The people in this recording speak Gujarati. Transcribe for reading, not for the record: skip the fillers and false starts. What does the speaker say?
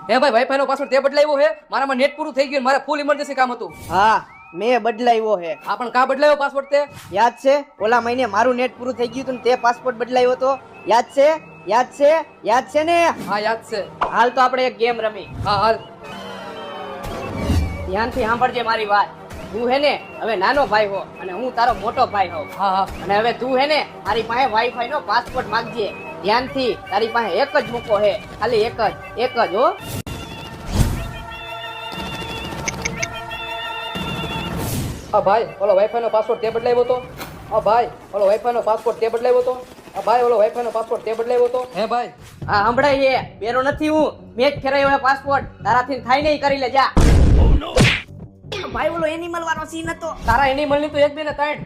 હે ભાઈ વાઈફાઈ નો પાસવર્ડ તે બદલાવ્યો હે? મારામાં નેટ પૂરું થઈ ગયું, મારે ફૂલ ઇમરજન્સી કામ હતું. હા મેં બદલાવ્યો હે. આ પણ કા બદલાવ્યો પાસવર્ડ તે? યાદ છે ઓલા મહિને મારું નેટ પૂરું થઈ ગયું હતું ને તે પાસપોર્ટ બદલાવ્યો હતો? યાદ છે? યાદ છે? યાદ છે ને? હા યાદ છે. હાલ તો આપણે એક ગેમ રમી. હા હાલ. ધ્યાનથી સાંભળજે મારી વાત. તું હે ને હવે નાનો ભાઈ હો અને હું તારો મોટો ભાઈ હોઉં. હા હા. અને હવે તું હે ને મારી પાસે વાઈફાઈ નો પાસપોર્ટ માંગજે. ધ્યાનથી, તારી પાસે એક જ મૂકો હે, ખાલી એક જ હો. આ ભાઈ ઓલો વાઈફાઈ નો પાસવર્ડ તે બદલાવ્યો હતો? આ ભાઈ ઓલો વાઈફાઈ નો પાસવર્ડ તે બદલાવ્યો હતો? આ ભાઈ ઓલો વાઈફાઈ નો પાસવર્ડ તે બદલાવ્યો હતો? હે ભાઈ આ હંભળાય હે, બેરો નથી હું, મેં જ ફેરાયો હે પાસપોર્ટ. તારાથી થાય નહીં, કરી લે જા. ભાઈ ઓલો એનિમલ વાળો સીન હતો. તારા એનિમલ ની તો 1 2 ને 3.